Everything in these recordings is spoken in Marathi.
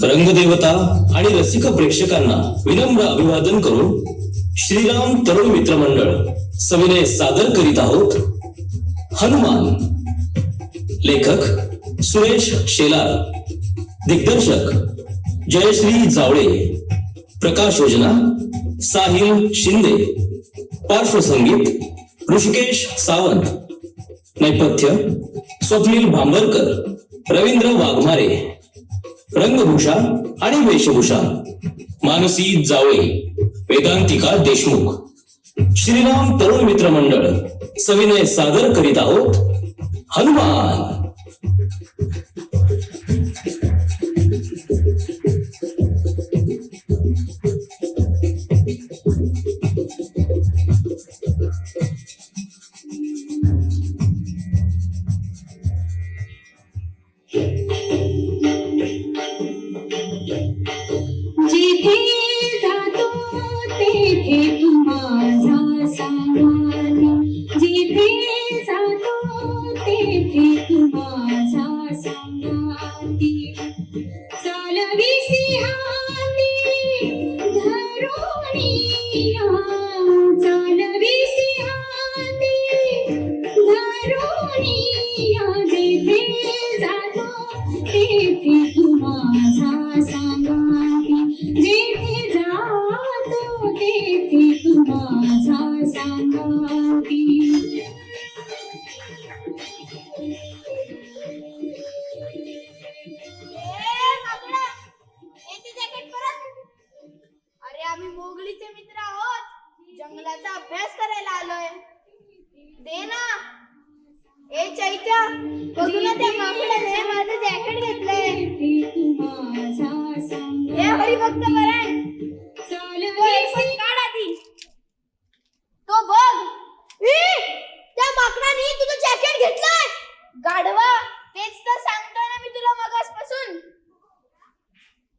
रंगदेवता आणि रसिक प्रेक्षकांना विनम्र अभिवादन करून श्रीराम तरुण मित्र मंडळ सविनय सादर करीत आहोत हनुमान. लेखक सुरेश शेलार, दिग्दर्शक जयश्री जावळे, प्रकाश योजना साहिल शिंदे, पार्श्वसंगीत ऋषिकेश सावंत, नेपथ्य स्वप्नील भांबरकर, रवींद्र वाघमारे, रंगभूषा आणि वेशभूषा मानसी जावळे, वेदांतिका देशमुख. श्रीराम तरुण मित्र मंडळ सविनय सादर करीत आहोत हनुमान.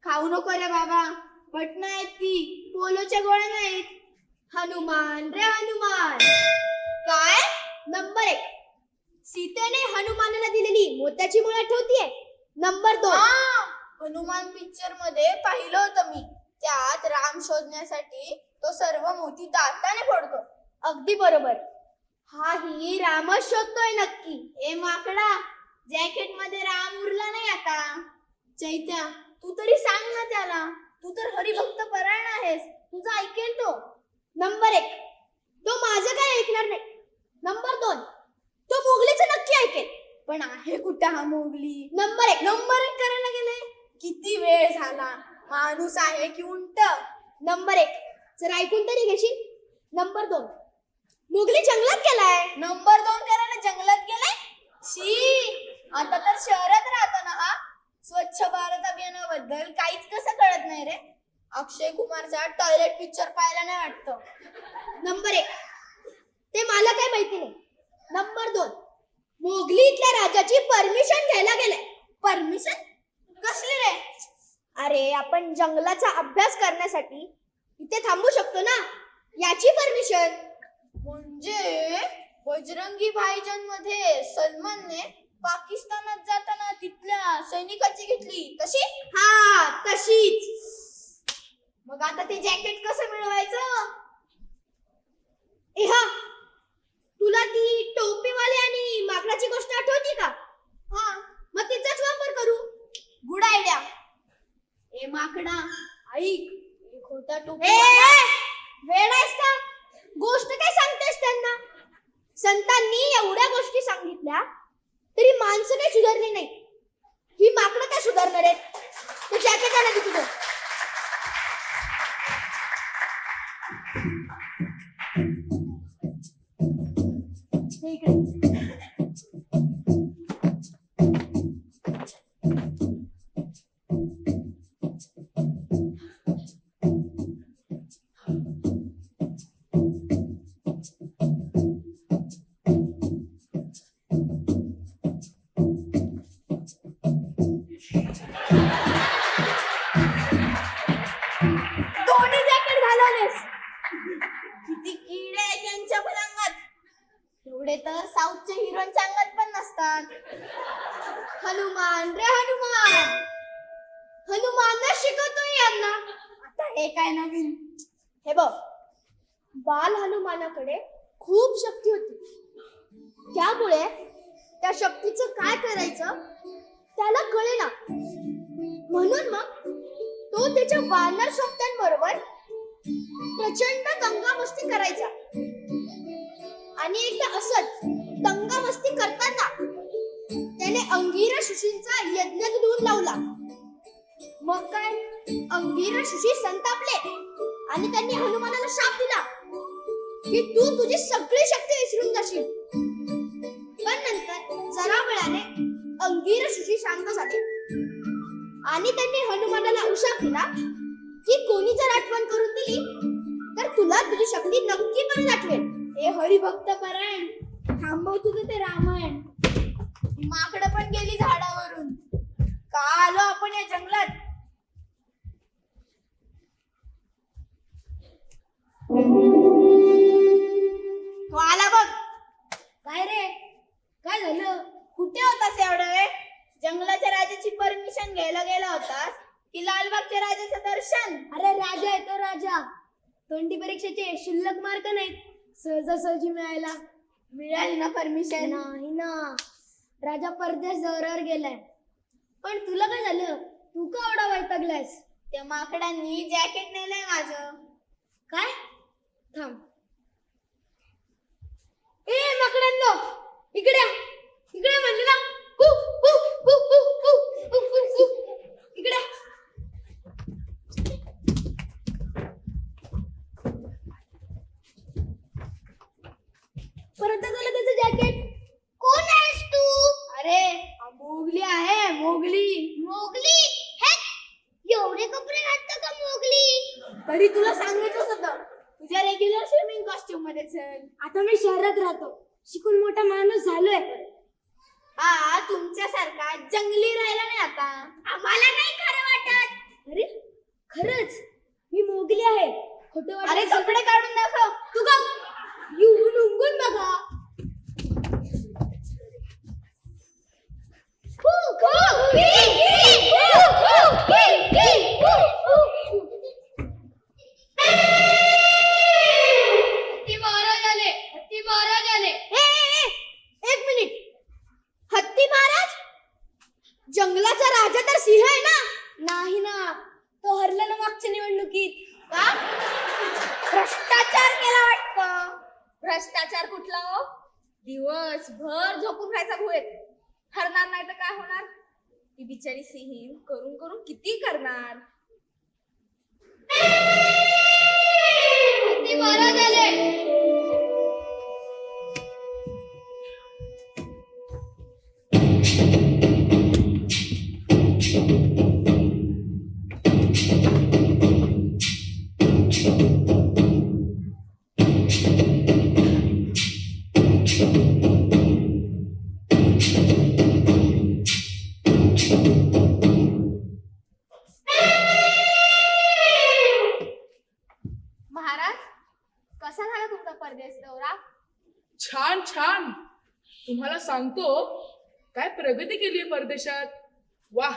खाऊ नको रे बाबा, बटन आहेत ती, पोलोच्या गोळ्या नाहीत. हनुमान रे हनुमान. काय? नंबर 1, सीतेने हनुमानाला दिलेली मोत्याची माळ आठवतीये? नंबर 2, हनुमान पिक्चर मध्ये पाहिलं होतं मी. त्यात राम शोधण्यासाठी तो सर्व मोती दाताने फोडतो. अगदी बरोबर. हा ही रामच शोधतोय नक्की. ए माकडा, जॅकेट मध्ये राम उरला नाही आता. चैत्या, तू तरी सांग ना त्याला. तू तर हरिभक्त परायण आहेस, तुझं ऐकेल तो. नंबर 1, तो माझं काय ऐकणार नाही. नंबर 2, तो मोगलीचं नक्की ऐकेल. पण आहे कुठं हा मोगली? नंबर 1 करायला गेले. किती वेळ झाला, माणूस आहे की उंट? नंबर 1 जर ऐकून तरी घेशील. नंबर 2, मोगली जंगलात गेलाय. नंबर 2 करायला जंगलात गेलाय? शी, आता तर शहरात राहतो ना हा. स्वच्छ भारत अभियानाबद्दल काहीच कसं कळत नाही रे. अक्षय कुमारचा टॉयलेट पिक्चर पाहायला नाही वाटतं. नंबर 1, ते मला काय माहिती नाही. नंबर 2, मोगली इथल्या राजाची परमिशन घ्यायला गेलाय. परमिशन कसली रे? अरे, आपण जंगलाचा अभ्यास करण्यासाठी इथे थांबू शकतो ना, याची परमिशन. म्हणजे बजरंगी भाईजान मध्ये सलमानने पाकिस्तानात जाताना तिथल्या सैनिकाची घेतली तशी? हा, तशीच. मग आता ते जॅकेट कसं मिळवायचं? हा, तुला ती टोपीवाली आणि माकडाची गोष्ट आठवती का? हा, मग तिचाच वापर करू. Good idea. ए माकडा, ऐक, एक होता टोपीवाला. वेळ आहेस का? गोष्ट काय सांगतेस त्यांना? संतांनी एवढ्या गोष्टी सांगितल्या तरी माणसं काही सुधारली नाही. ही माकडं काय सुधारणार आहेत? तू जॅकेट आणा की तुझं. दोन्ही जॅकेट घालवलेस. किती किडे आहेत त्यांच्या पण अंगात. एवढे तर साऊथचे हिरोईन सांगत पण नसतात. हनुमान रे हनुमान, हनुमान शिकवतोय यांना. आता हे काय नवीन? हे बघ, बाल हनुमानाकडे खूप शक्ती होती. त्यामुळे त्या शक्तीचं काय करायचं त्याला कळेना. म्हणून मग तो त्याच्या वानर सोबत्यांबरोबर प्रचंड दंगामस्ती करायचा. आणि एकदा असंच दंगामस्ती करताना त्याने अंगिरस ऋषींचा यज्ञ धुवून लावला. मग काय, अंगिरस ऋषी संतापले आणि त्यांनी हनुमानाला शाप दिला की तू तुझी सगळी शक्ती विसरून जाशील. पण नंतर जरा वेळाने अंगिरस ऋषी शांत झाले आणि त्यांनी हनुमानाला उशाप दिला की कोणी जर आठवण करून दिली तर तुला तुझी शक्ती नक्की परत आठवेल. हे हरिभक्त परायण, थांबव तुझं ते रामायण. माकडं पण गेली झाडावरून. का आलो आपण या जंगलात? तो आला बघ. काय रे, काय झालं? कुठे होतास एवढा वेळ? जंगलाच्या राजाची परमिशन घ्यायला गेला होतास की लालबागच्या राजाचं दर्शन? अरे राजा आहे तो राजा. तोंडी परीक्षेचे शिल्लक मार्क नाहीत सहजासहजी मिळायला. मिळाली ना परमिशन? नाही ना, राजा परदेश दौऱ्यावर गेलाय. पण तुला काय झालं? तू का एवढा वैतागलायस? त्या माकडांनी जॅकेट नेलंय माझं. काय? थांब. ए माकडांनो, इकडे या. इकडे म्हणजे ना. इकडे या. परत झालं त्याचं जॅकेट. कोण आहेस तू? अरे मोगली आहे, मोगली. मोगली? हे एवढे कपडे घालतं का मोगली? तरी तुला सांगितलंच होतं तुझ्या रेग्युलर स्विमिंग कॉस्ट्यूम मध्ये चल. आता मी शहरात राहतो, शिकून मोठा माणूस झालोय. हा, तुमच्यासारखा जंगली राहिला नाही आता. आम्हाला नाही खरं वाटत. अरे खरंच मी मोगली आहे. खोटं वाटत अरे कपडे काढून दाखव. तू का येऊन उंगून बघा. एक मिनिट. हत्ती महाराज? जंगलाचा राजा तर सिंह आहे ना? नाही ना, तो हरला ना मागच्या निवडणुकीत. का? भ्रष्टाचार केला वाटतं. भ्रष्टाचार कुठला हो? दिवसभर झोपून राहायचा भुयेत. हरणार नाही तर काय होणार? ती बिचारी सिंहीण करून करून किती करणार? किती बरं झाले. महाराज, कसा झाला तुमचा परदेश दौरा? छान छान. तुम्हाला सांगतो, काय प्रगती केली परदेशात. वाह,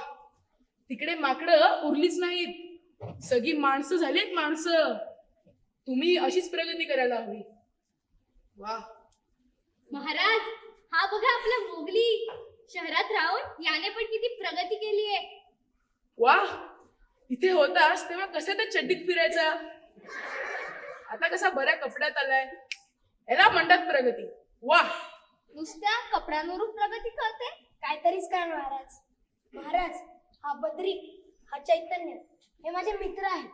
तिकडे माकडं उरलीच नाहीत, सगळी माणसं झालीत माणसं. तुम्ही अशीच प्रगती करायला हवी. वाह. महाराज, हा बघा आपला मोगली. शहरात राहून याने पण किती प्रगती केली आहे. वाह, इथे होतास तेव्हा कसा त्या चड्डीत फिरायचा, आता कसा बऱ्या कपड्यात आलाय. याला म्हणतात प्रगती. वाह. नुसत्या कपड्यांवरून प्रगती करते? काहीतरीच काय महाराज. महाराज, हा बद्री, हा चैतन्य हे माझे मित्र आहेत.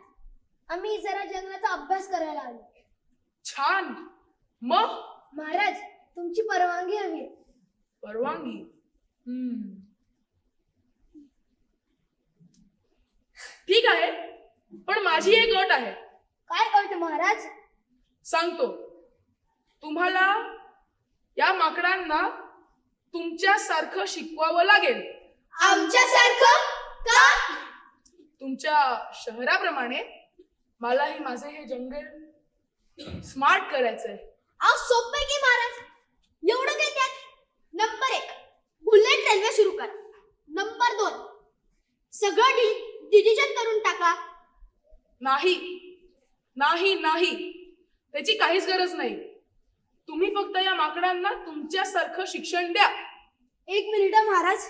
आम्ही जरा जंगलाचा अभ्यास करायला आलो. छान. मग महाराज, तुमची परवानगी हवी. परवानगी? ठीक आहे, पण माझी एक अट आहे. काय अट महाराज? सांगतो. तुम्हाला या माकडांना तुमच्यासारखं शिकवावं लागेल. आमच्यासारखं का? तुमच्या शहराप्रमाणे मलाही माझे हे जंगल स्मार्ट करायचंय. अहो सोपं आहे की महाराज. एवढं काय त्यात? नंबर 1, बुलेट रेल्वे सुरू करा. नंबर 2, सगळं डिजिटल करून टाका. नाही नाही नाही, त्याची काहीच गरज नाही. तुम्ही फक्त या माकडांना तुमच्यासारखं शिक्षण द्या. 1 मिनिट महाराज.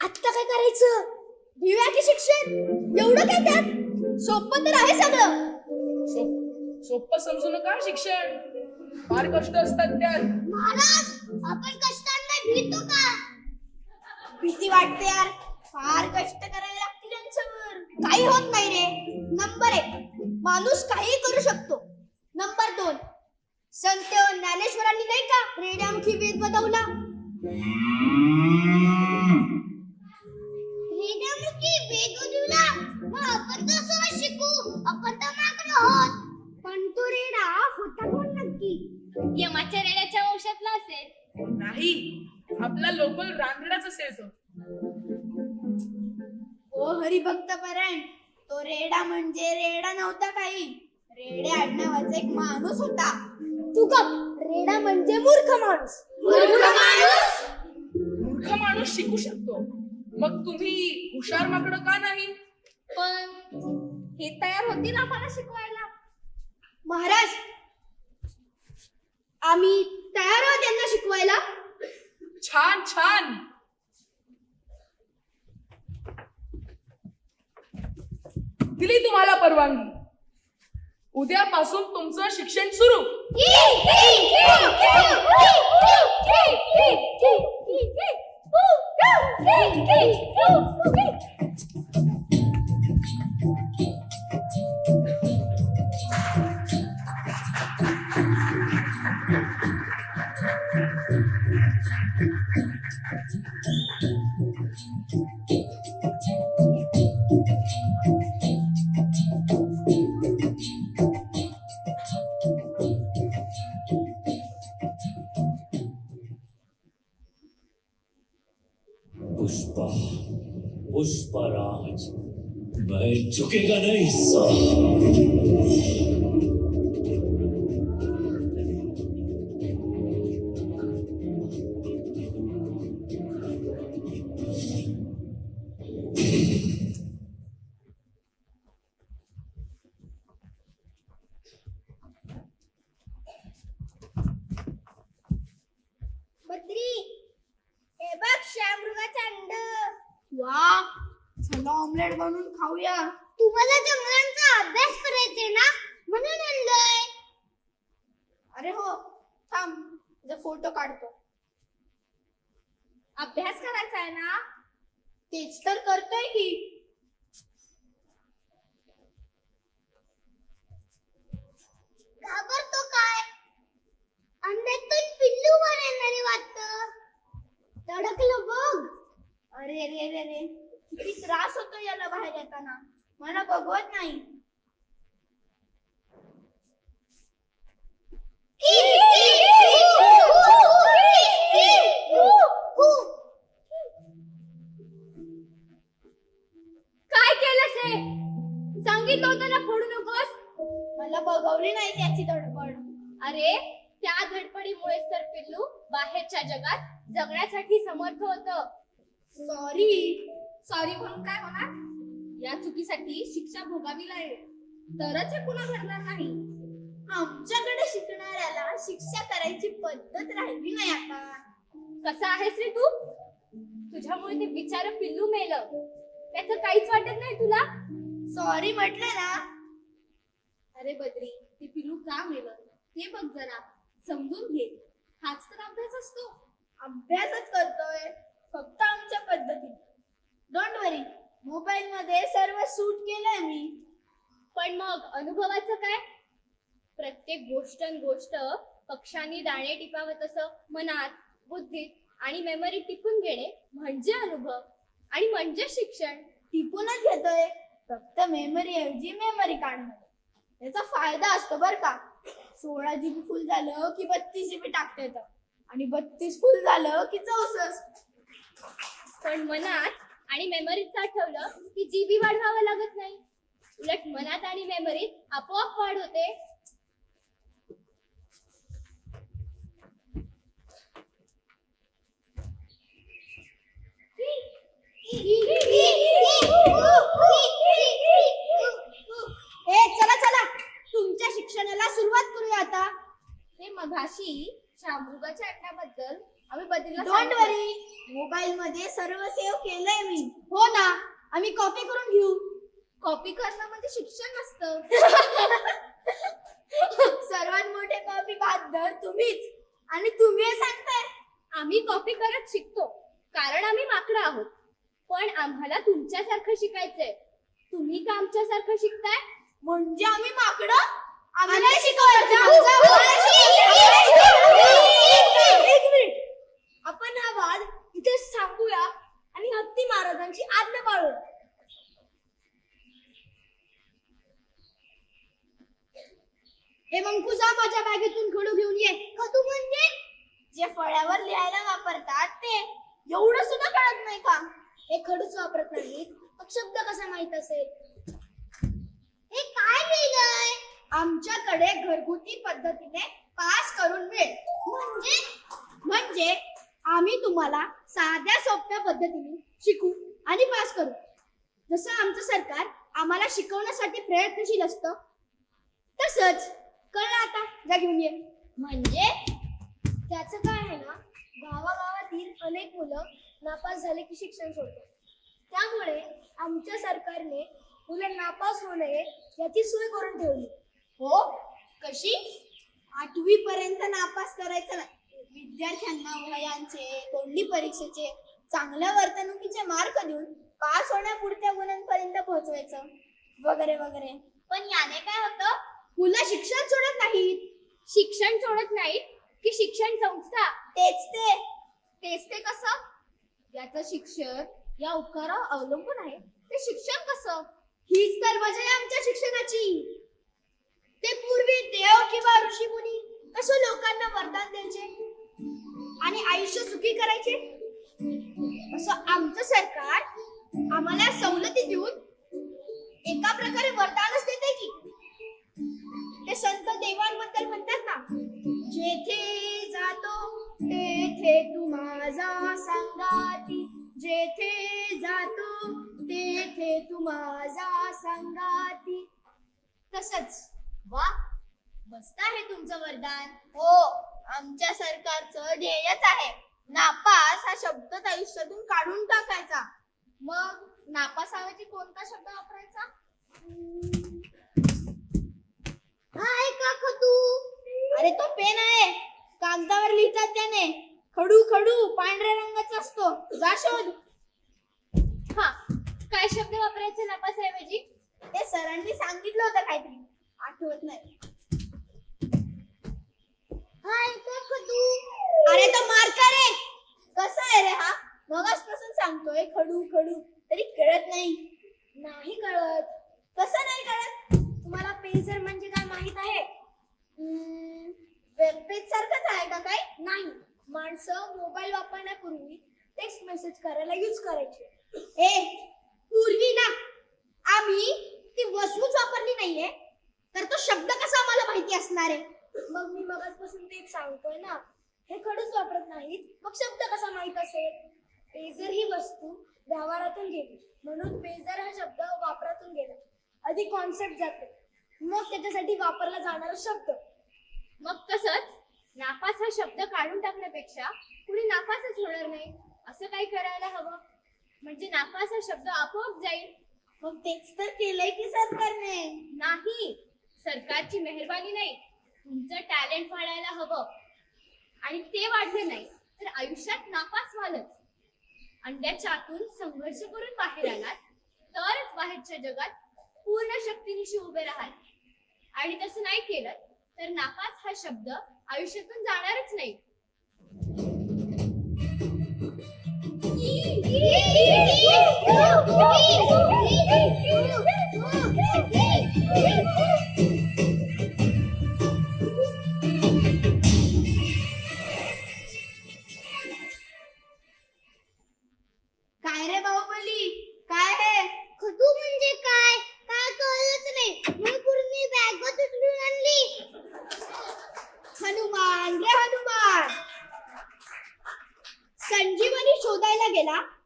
आता काय करायचं? घेऊया की शिक्षण. एवढं काय त्यात? सोपं तर आहे सगळं. सोपं समजू नका शिक्षण, फार कष्ट असतात त्यात. महाराज, आपण कष्टांना भीतो का? भीती वाटते यार. फार कष्ट करायला लागतील यांच्यावर. काही होत नाही रे. नंबर 1, माणूस काही करू शकतो. नंबर 2, संत ज्ञानेश्वरांनी नाही का रेड्यामुखी वेद बदवला. रेड्यामुखी वेद बदवला? मग आपण कसं शिकू? आपण तर माकड आहोत. पण तो रेडा होता कोण नक्की? यमाच्या रेड्याच्या वंशातला असेल. नाही, आपला लोकल रांगडाच असेल तो. ओ हरिभक्त परायण, तो रेडा म्हणजे रेडा नव्हता काही. रेडे आडनावाचा एक माणूस होता. तू गप. रेडा म्हणजे मूर्ख माणूस. मूर्ख माणूस शिकू शकतो, मग तुम्ही हुशार माकडं का नाही? पण हे तयार होतील आम्हाला शिकवायला. महाराज, आम्ही तयार आहोत त्यांना शिकवायला. छान छान. दिली तुम्हाला परवानगी. उद्यापासून तुमचं शिक्षण सुरू. पुष्पा, पुष्पराज, मैं झुकेगा नहीं साला. बद्री, हे बघ शामृगाचं अंड. वा, चला ऑमलेट बनवून खाऊया. तुम्हाला जंगलांचा अभ्यास करायचे ना, म्हणून आणलंय. अरे हो, थांब, तुझा फोटो काढतो. अभ्यास करायचा आहे ना? तेच तर करतोय की. घाबरतो काय? अंड्यातून पिल्लू वर येणारे वाटतं. तडकलं बघ. अरे रे रे रे, किती त्रास होतो याला बाहेर येताना. मला बघवत नाही. काय केलंस हे? सांगितलं होतं ना फोडू नकोस. मला बघवली नाही त्याची धडपड. अरे, त्या धडपडीमुळेच तर पिल्लू बाहेरच्या जगात जगण्यासाठी समर्थ होतं. सॉरी म्हणून काय होणार? या चुकीसाठी शिक्षा भोगावी लागेल, तरच हे पुन्हा घडणार नाही. आमच्याकडे शिकणाऱ्याला शिक्षा करायची पद्धत राहिली नाही आता. कसा आहेस रे तू? तुझ्यामुळे ते बिचार पिल्लू मेलं, त्याचं काहीच वाटत नाही तुला? सॉरी म्हटलं ना. अरे बद्री, ते पिल्लू का मेलं ते बघ जरा, समजून घे. हाच तर अभ्यास असतो. अभ्यासच करतोय, फक्त आमच्या पद्धतीने. डोंट वरी, मोबाईल मध्ये सर्व सूट केलंय मी. पण मग अनुभवाचं काय? प्रत्येक गोष्ट पक्षांनी दाणे टिपावं तसं मनात, बुद्धीत आणि मेमरीत टिपून घेणे म्हणजे अनुभव आणि म्हणजे शिक्षण. टिपूनच घेतोय, फक्त मेमरी ऐवजी मेमरी काढणं. याचा फायदा असतो बर का. 16 GB फुल झालं की 32 GB टाकता येतं, आणि 32 फुल झालं की 64. पण मनात आणि मेमरीत साठवलं की जीबी वाढवावं लागत नाही. उलट मनात आणि मेमरीत आपोआप वाढ होते. ए चला चला तुमच्या शिक्षणाला सुरुवात करूया आता. ते मघाशी शामुगाच्या अड्ड्याबद्दल आम्ही बदलला डोंट वरी, मोबाईल मध्ये सर्व सेव्ह केलंय मी. हो ना, आम्ही कॉपी करून घेऊ. कॉपी करणं म्हणजे शिक्षण नसतं. सर्वात मोठे कॉपी बहादर तुम्हीच, आणि तुम्ही हे सांगताय. आम्ही कॉपी करत शिकतो कारण आम्ही माकडं आहोत. पण आम्हाला तुमच्यासारखं शिकायचंय. तुम्ही का आमच्यासारखं शिकताय? म्हणजे आम्ही माकडं? आम्ही नाही शिकवत. एक मिनिट, आपण हा वाद इथेच थांबूया आणि हत्ती महाराजांची आज्ञा पाळू. हे मंकू, जा माझ्या बॅगेतून खडू घेऊन ये. खडू म्हणजे जे फळ्यावर लिहायला वापरतात ते. एवढं सुद्धा कळत नाही का? हे खडूच वापरत नाही, मग शब्द कसा माहित असेल? हे काय लिहिलंय? आमच्याकडे घरगुती पद्धतीने पास करून मिळेल. म्हणजे आम्ही तुम्हाला साध्या सोप्या पद्धतीने शिकू आणि पास करू. जसं आमचं सरकार आम्हाला शिकवण्यासाठी प्रयत्नशील असतं, तसंच कळलं आता. जा घेऊन ये. म्हणजे त्याचं काय आहे ना, गावागावातील अनेक मुलं नापास झाले की शिक्षण सोडतात. त्यामुळे आमच्या सरकारने मुलं नापास होऊ नये याची सोय करून ठेवली. हो, कशी? 8वी पर्यंत नापास करायचं नाही. विद्यार्थ्यांना वह्यांचे, तोंडी परीक्षेचे, चांगल्या वर्तणुकीचे मार्क देऊन पास होण्यापुरत्या गुणांपर्यंत पोहोचवायचं, वगैरे वगैरे. पण याने काय होतं? मुलं शिक्षण सोडत नाहीत. शिक्षण सोडत नाहीत की शिक्षण संस्था? तेच ते कसं? याचं शिक्षण या उपकारावर अवलंबून आहे. ते शिक्षण कसं? हीच तर मजा आहे आमच्या शिक्षणाची. ते पूर्वी देव किंवा ऋषीमुनी कसं लोकांना वरदान द्यायचे आणि आयुष्य सुखी करायचे, असं आमचं सरकार आम्हाला सवलती देऊन एका प्रकारे वरदानच देते की. ते संत देवांबद्दल म्हणतात ना, जेथे जातो तेथे तू माझा संगाती, जेथे जातो तेथे तू माझा संगाती. तसंच. वा, मस्त आहे तुमचं वरदान. हो, आमच्या सरकारचं ध्येयच आहे नापास हा शब्दच आयुष्यातून काढून टाकायचा. मग नापासाऐवजी कोणता शब्द वापरायचा? हाय का खडू? अरे तो पेन आहे, कागदावर लिहितात त्याने. खडू खडू पांढऱ्या रंगाचा असतो. जा शोध. हा, काय शब्द वापरायचे नापासाऐवजी? ते सरांनी सांगितलं होतं काहीतरी, आठवत नाही. हाय का खडू? अरे तो मार्कर आहे. कसा आहे रे हा? मगाचपासून सांगतोय खडू खडू, तरी कळत नाही. नाही कळत. कसं नाही कळत? तुम्हाला पेजर म्हणजे काय माहित आहे? वेबपेज सारखंच आहे का काय? नाही, माणसं मोबाईल वापरण्यापूर्वी टेक्स्ट मेसेज करायला यूज करायचे. पूर्वी ना आम्ही ती वस्तूच वापरली नाहीये, तर तो शब्द कसा आम्हाला माहिती असणार आहे? मग मी मगाचपासून तेच सांगतोय ना, हे खडूच वापरत नाहीत, मग शब्द कसा माहित असेल? पेजर ही वस्तू व्यवहारातून गेली, म्हणून पेजर हा शब्द वापरातून गेला. आधी कॉन्सेप्ट जाते, मग त्याच्यासाठी वापरला जाणारा शब्द. मग तसंच नापास हा शब्द काढून टाकण्यापेक्षा कुणी नापासच होणार नाही असं काही करायला हवं. म्हणजे नापास हा शब्द आपोआप जाईल. मग तेच तर केलंय की सरकारने. नाही, सरकारची मेहरबानी नाही, तुमचं टॅलेंट वाढायला हवं. आणि ते वाढलं नाही तर आयुष्यात नापास व्हालच. अंड्याच्या आतून संघर्ष करून बाहेर आलात तरच बाहेरच्या जगात पूर्ण शक्तीनिशी उभे राहाल. आणि तसं नाही केलं तर नापास हा शब्द आयुष्यातून जाणारच नाही. काय रे बाहुबली, काय हे? खडू म्हणजे काय? काय कळलं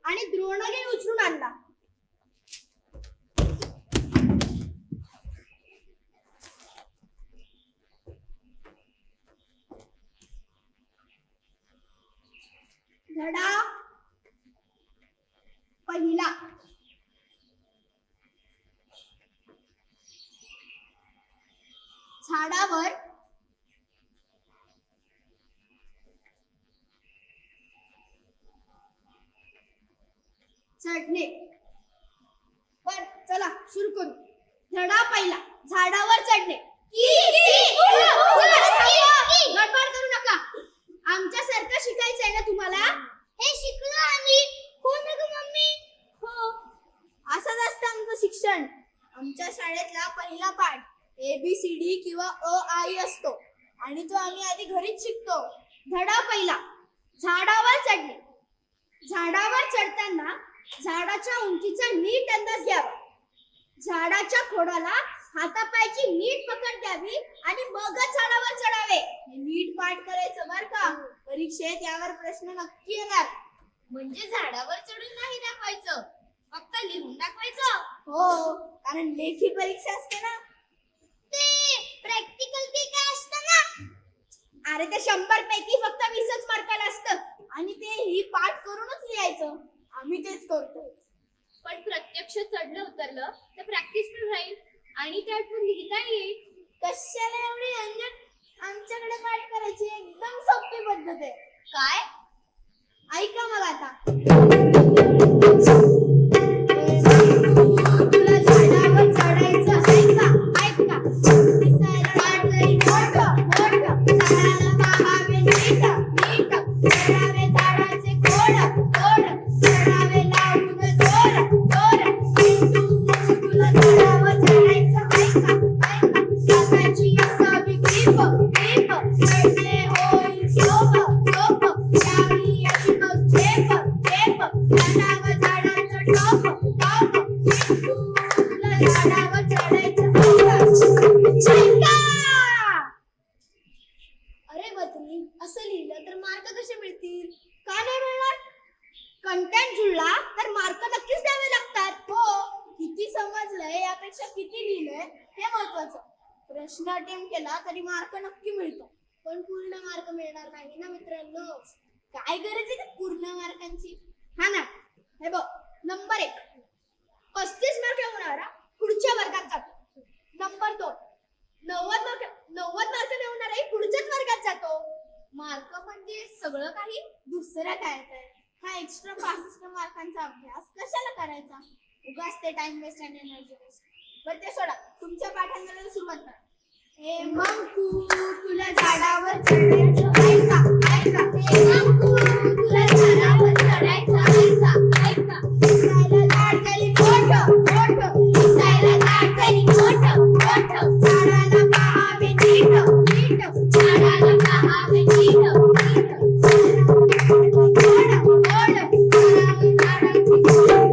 आणि द्रोणाने उचलून आणला. धडा पहिला. झाडावर चढणे. बर चला सुरू करू. धडा पहिला, झाडावर चढणे. गडबड करू नका. आमच्यासारखं शिकायचंय ना तुम्हाला? हे शिकलो आम्ही. हो ना ग मम्मी? हो. असंच असतं आमचं शिक्षण. आमच्या शाळेतला पहिला पाठ ABCD किंवा अ आ इ असतो आणि तो आम्ही आधी घरीच शिकतो. धडा पहिला, झाडावर चढणे. झाडावर चढताना झाडाच्या उंचीचा नीट अंदाज घ्यावा. झाडाच्या खोडाला हातापायची नीट पकड द्यावी आणि मगच झाडावर चढावे. हे नीट पाठ करायचं बर का. परीक्षेत यावर प्रश्न नक्की येणार. म्हणजे झाडावर चढून नाही दाखवायचं, फक्त लिहून दाखवायचं. हो, कारण लेखी परीक्षा असते ना. ते प्रॅक्टिकल ते काय असतं ना? अरे ते 100 पैकी फक्त 20च मार्काला असतं आणि ते ही पाठ करूनच लिहायचं. आम्ही तेच करतो. पण प्रत्यक्ष चढलं उतरलं तर प्रॅक्टिस पण राहील आणि ते आठवून लिहिता येईल. कशाला एवढी अंजन? आमच्याकडे पाठ करायची एकदम सोपी पद्धत आहे. काय? ऐका मग आता. तुला झाडावर चढायचं आहे का? ऐका. दिसायला झाड जरी मोठं मोठं, झाडाला पाहावे नीट नीट. चढावे झाडाचे खोड खोड, चढावे लावून जोर जोर. तुला झाडावर चढायचं आहे का? ऐका. टाकायची असावी ग्रीप ग्रीप. चढणे होईल सोपं सोपं. यावी अशी मग झेप झेप. झाडावर झाडाचं टॉप टॉप. तुला झाडावर चढायचं आहे का? अरे बद्री, असं लिहिलं तर मार्क कसे मिळतील? का नाही मिळणार? कंटेंट जुळला तर मार्क नक्कीच द्यावे लागतात. हो, किती समजलंय यापेक्षा किती लिहिलंय हे महत्वाचं. प्रश्न अटेम्प्ट केला तरी मार्क नक्की मिळतो, पण पूर्ण मार्क मिळणार नाही ना मित्रांनो. काय गरज आहे पूर्ण मार्कांची? हा ना. हे बघ, नंबर 1 35 मार्क मिळवणारा पुढच्या वर्गात जातो. नंबर 2 90 मार्क मिळवणाराही पुढच्याच वर्गात जातो. मार्क म्हणजे सगळं काही? दुसरं काय तर. हा एक्स्ट्रा 65 मार्कांचा अभ्यास कशाला करायचा? उगाच ते टाइम वेस्ट आणि एनर्जी वेस्ट. बरं ते सोडा, तुमच्या पाठांना सुरुवात करा. हे मंकू, तुला झाडावर चढायचं आहे का? ऐका. हे मंकू, तुला झाडावर चढायचं आहे का? ऐका. दिसायला झाड जरी मोठं मोठं, दिसायला झाड जरी मोठं मोठं. झाडाला पाहावे नीट नीट. झाडाला पाहावे नीट नीट. झाडाला खोड खोड. झाडाची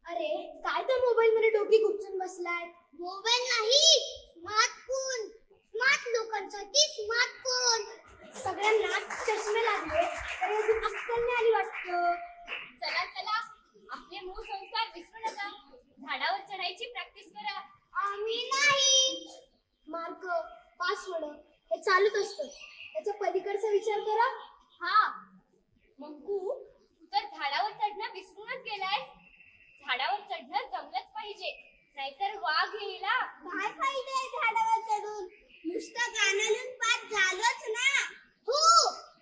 अरे काय तर मोबाईल मध्ये डोकी खुपसून बसलाय. मोबाईल नाही, स्मार्टफोन. स्मार्ट लोकांसाठी स्मार्टफोन. सगळ्यांना चष्मे लागले तरी अजून अक्कल नाही आली वाटतं. चला चला, आपले मूळ संस्कार विसरू नका. झाडावर चढायची प्रॅक्टिस करा. आम्ही नाही. मार्क पासवर्ड हे चालूच असतं. त्याच्या पलीकडचा विचार करा. हा मंकू, तू तर झाडावर चढणं विसरूनच गेलायस. झाडावर चढणं जमलंच पाहिजे, नाहीतर वाघ येईल. काय फायदा आहे झाडावर चढून? नुसतं गाणं पास झालंच ना. हो,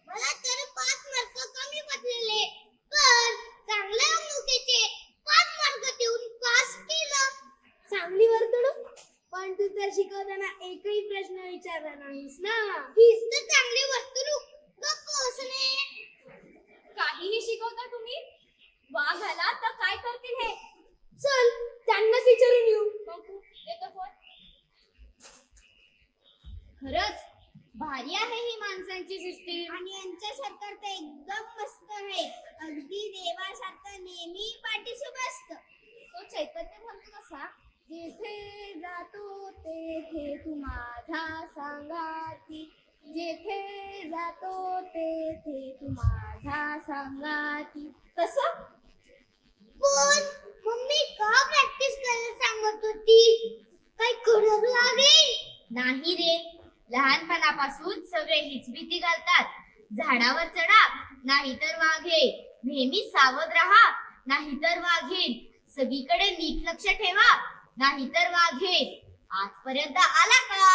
मला तर 5 मार्क कमी विचारला नाहीस ना. हीच तर चांगली वर्तणूक. गप्प बसणे. काहीही शिकवता तुम्ही. वाघ आला तर काय करतील हे? चल त्यांनाच विचारून येऊ. बघू येतो फोन. खरंच भारी आहे ही माणसांची सिस्टीम. आणि यांचं सरकार तर एकदम मस्त आहे. अगदी देवासारखं नेहमी पाठीशी बसतं. तो चैतन्य म्हणतो कसा, जेथे जातो तेथे तू माझा संगाती, जेथे जातो तेथे तू माझा संगाती. कसं? पण मम्मी का प्रॅक्टिस करायला सांगत होती? काय गरज लागेल? नाही रे, लहानपणापासून सगळे हीच भीती घालतात. झाडावर चढा नाहीतर वाघे, नेहमी सावध राहा नाहीतर वाघेन, सगळीकडे नीट लक्ष ठेवा नाहीतर वाघेन. आजपर्यंत आला का?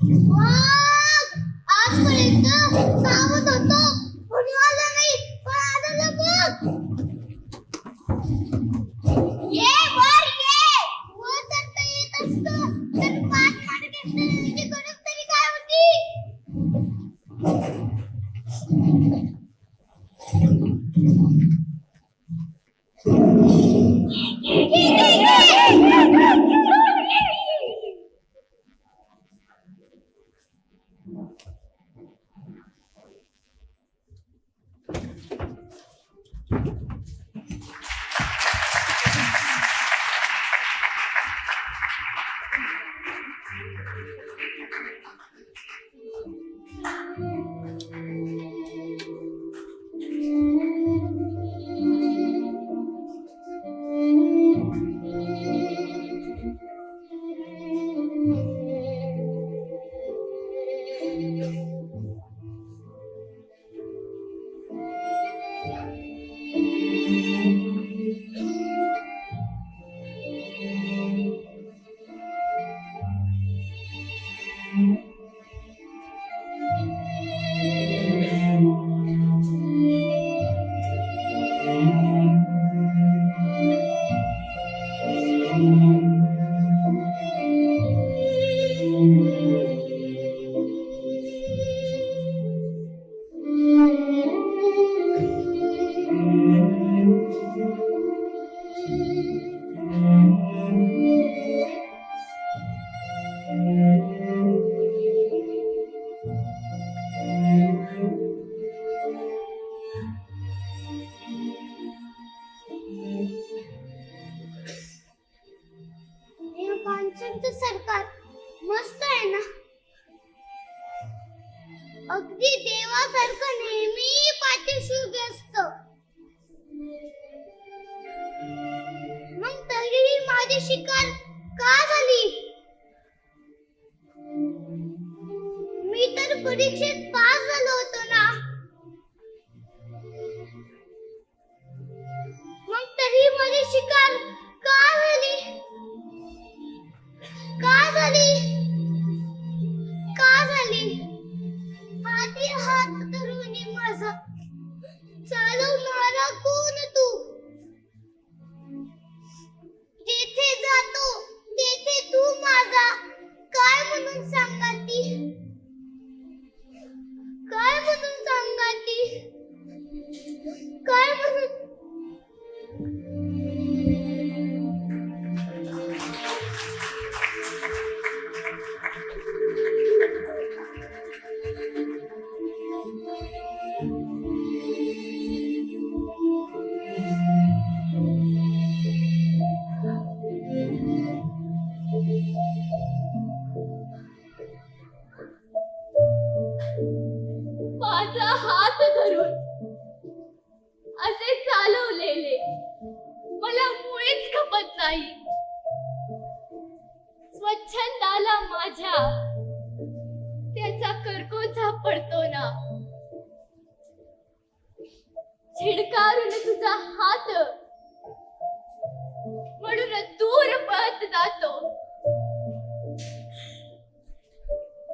वाघ! आजपर्यंत सावध होतो. कोणी आलं नाही. पण आलं बघ. ये वर ये. वर चढता येत असतं तर पाच मागे घेतलेली गरज तरी काय होती? हे माणसांचं सरकार मस्त आहे ना. अगदी देवासारखं नेहमी पाठीशी उभे असतं. मग तरीही माझी शिकार का झाली? मी तर परीक्षेत पास झालो होतो ना. मग तरी माझी शिकार का झाली? का झाली? का झाली? हाती हात धरून माझा चालवणारा कोण तू? जेथे जातो तेथे तू माझा काय म्हणून सांगाती? काय म्हणून सांगाती? काय म्हणून? माझा हात धरून असे चालवलेले मला मुळीच खपत नाही. स्वच्छंदाला माझ्या त्याचा करकोचा पडतो ना. झिडकारून तुझा हात, म्हणून दूर पळत जातो,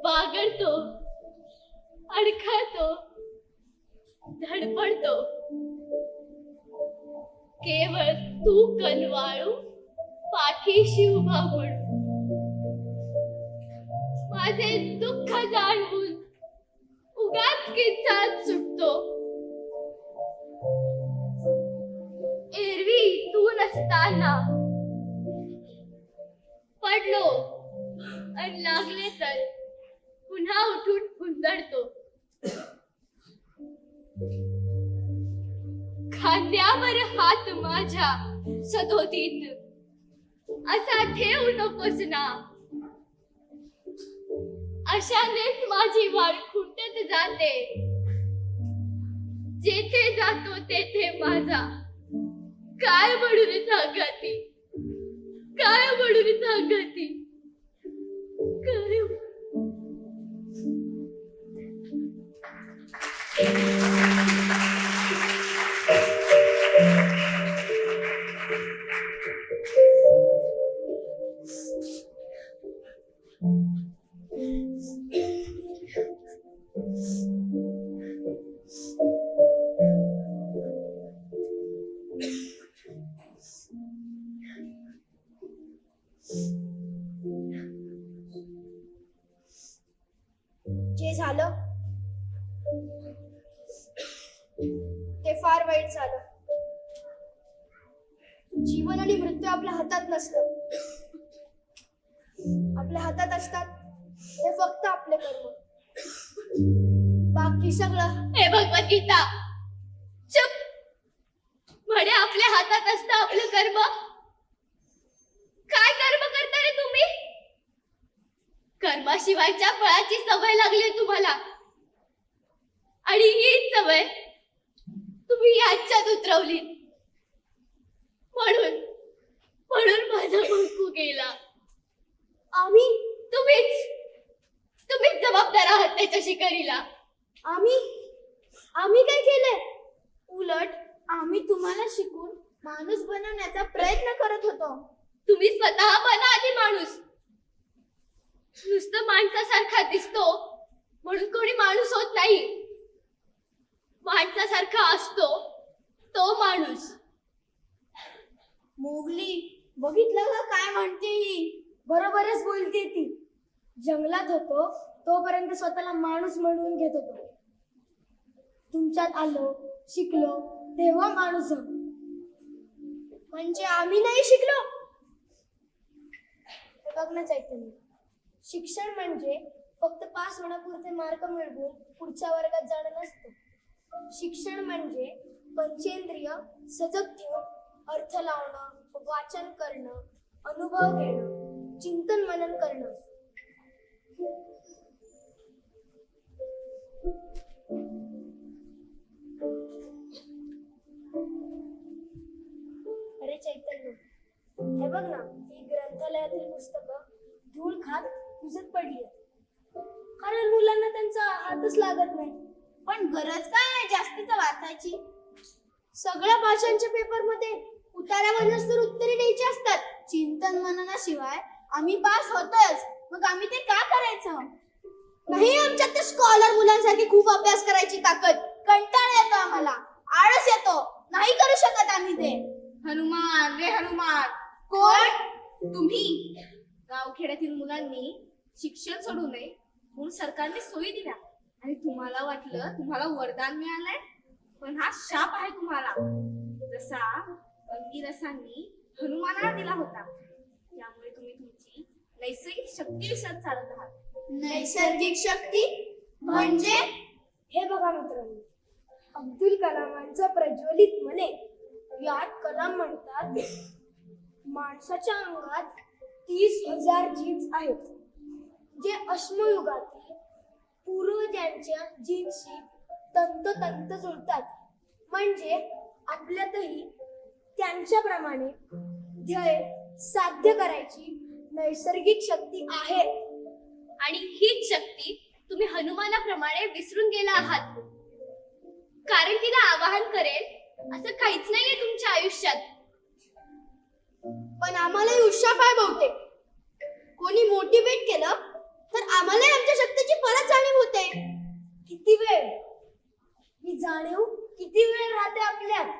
बागडतो, अडखळतो, धडपडतो. केवळ तू कनवाळू पाठीशी उभा म्हणून माझे दुःख जाणवून उगाच किंचात सुटतो. एरवी तू नसताना पडलो आणि लागले तर पुन्हा उठून हुंदडतो. खांद्यावर हात माझ्या सदोतीत असा ठेवू नकोस ना. अशानेच माझी वाढ खुंटत जाते. जेथे जातो तेथे माझा काय म्हणून सांगती, काय म्हणून सांगती, काय. जे झालं ते फार वाईट झालं. जीवन आणि मृत्यू आपल्या हातात नसतं. आपल्या हातात असतात ते फक्त आपले कर्म. बाकी सगळं हे भगवद्गीता चुप. म्हणे आपल्या हातात असतं आपलं कर्म. काय कर्म करता रे तुम्ही? कर्माशिवायच्या फळाची सवय लागली तुम्हाला, आणि ही सवय तुम्ही यांच्यात उतरवली. म्हणून म्हणून माझा बंकू गेला. तुम्हीच जबाबदार आहात त्याच्या शिकारीला. आम्ही काय केलंय? उलट आम्ही तुम्हाला शिकून माणूस बनवण्याचा प्रयत्न करत होतो. तुम्ही स्वतः बना आधी माणूस. नुसतं माणसासारखा दिसतो म्हणून कोणी माणूस होत नाही. माणसासारखा असतो तो माणूस. मोगली, बघितलं का काय म्हणते ही? बरोबरच बोलते ती. जंगलात होतो तोपर्यंत स्वतःला माणूस म्हणून घेत होतो. तुमच्यात आलो, शिकलो, तेव्हा माणूस झालो. म्हणजे आम्ही नाही शिकलो? बघ ना चैतन्य, शिक्षण म्हणजे फक्त पास होण्यापुरते मार्क मिळवून पुढच्या वर्गात जाणं नसतं. शिक्षण म्हणजे पंचेंद्रिय सजग ठेवून अर्थ लावणं, वाचन करणं, अनुभव घेणं, चिंतन मनन करणं. अरे चैतन्य, हे बघ ना, ही ग्रंथालयातील पुस्तकं धूळ खात तुझत पडली. कारण मुलांना त्यांचा हातच लागत नाही. पण गरज काय आहे जास्तीचं वाचायची? सगळ्या भाषांच्या पेपरमध्ये उतार्यावरच तर उत्तरे द्यायची असतात. चिंतन मननाशिवाय आम्ही पास होतोच. मग आम्ही ते का करायचं? नाही आमच्यात ते स्कॉलर मुलांसारखी खूप अभ्यास करायची ताकद. कंटाळा येतो आम्हाला, आळस येतो. नाही करू शकत आम्ही ते. हनुमान रे हनुमान. कोण? तुम्ही. गावखेड्यातील मुलांनी शिक्षण सोडू नये म्हणून सरकारने सोयी दिल्या, आणि तुम्हाला वाटलं तुम्हाला वरदान मिळालंय, पण हा शाप आहे तुम्हाला. जसा अंगिरसांनी हनुमानाला दिला होता. त्यामुळे तुम्ही तुमची नैसर्गिक शक्ती विसरत चालत आहात. नैसर्गिक शक्ती म्हणजे? हे बघा मित्रांनो, अब्दुल कलामांचं प्रज्वलित मने यात कलाम म्हणतात, माणसाच्या अंगात 30,000 जीन्स आहेत, जे अश्मयुगातील पूर्वजांच्या जीन्सशी तंतोतंत जुळतात. म्हणजे आपल्यातही त्यांच्याप्रमाणे ध्येय साध्य करायची नैसर्गिक शक्ती आहे. आणि हीच शक्ती तुम्ही हनुमानाप्रमाणे विसरून गेला आहात. कारण तिला आवाहन करेल असं काहीच नाहीये तुमच्या आयुष्यात. पण आम्हालाही उत्साह आहे बहुतेक. कोणी मोटिवेट केलं तर आम्हालाही आमच्या शक्तीची परत जाणीव होते. किती वेळ ही जाणीव किती वेळ राहते आपल्यात.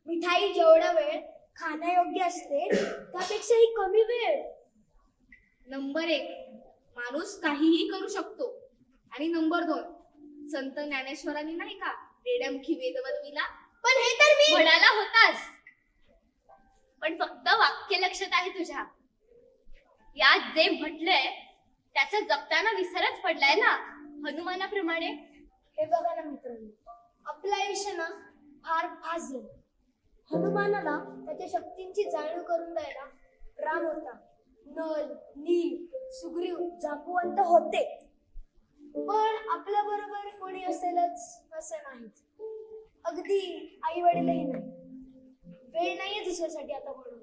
मिठाई जेवढा वेळ खाण्यायोग्य असते त्यापेक्षाही कमी वेळ. नंबर 1, माणूस काहीही करू शकतो. आणि नंबर 2, संत ज्ञानेश्वरांनी नाही का रेड्यामुखी वेद बनविला. पण हे तर मी म्हणाला होतास, पण फक्त वाक्य लक्षात आहे तुझ्या. यात जे म्हटलंय त्याचा जपताना विसरच पडलाय ना, हनुमानाप्रमाणे. हे बघा ना मित्रांनो, आपलं आयुष्य ना फार फास्ट झालं. हनुमानाला त्याच्या शक्तींची जाणीव करून द्यायला राम होता, नल, नील, सुग्रीव, जांबुवंत होते. पण आपल्या बरोबर कोणी असेलच असं नाही. अगदी आई वडीलही नाही. वेळ नाहीये दुसऱ्यासाठी आता म्हणून.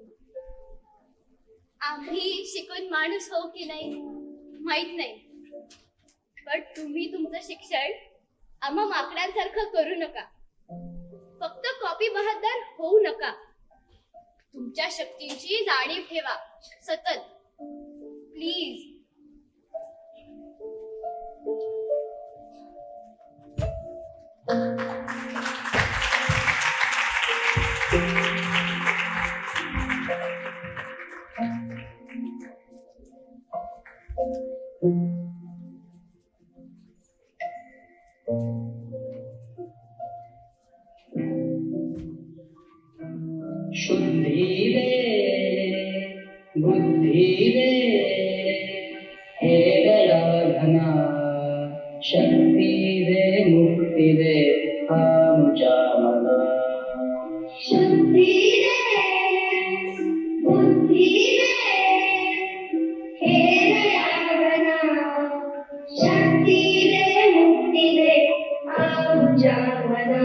आम्ही शिकून माणूस हो की नाही माहित नाही, पण तुम्ही तुमचं शिक्षण आम्हा माकडांसारखं करू नका. फक्त कॉपी बहादर होऊ नका. तुमच्या शक्तींची जाणीव ठेवा सतत, प्लीज. शुद्धि दे बुद्धि दे हे दयाघना शक्ति दे मुक्ति दे आमच्या मना शुद्धि दे बुद्धि दे हे दयाघना शक्ती दे मुक्ती दे आमच्या मना.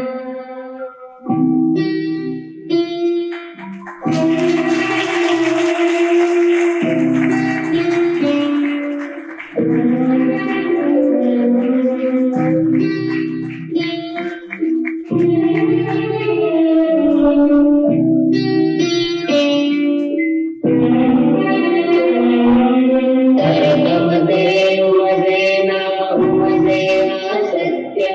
उमदेना सत्य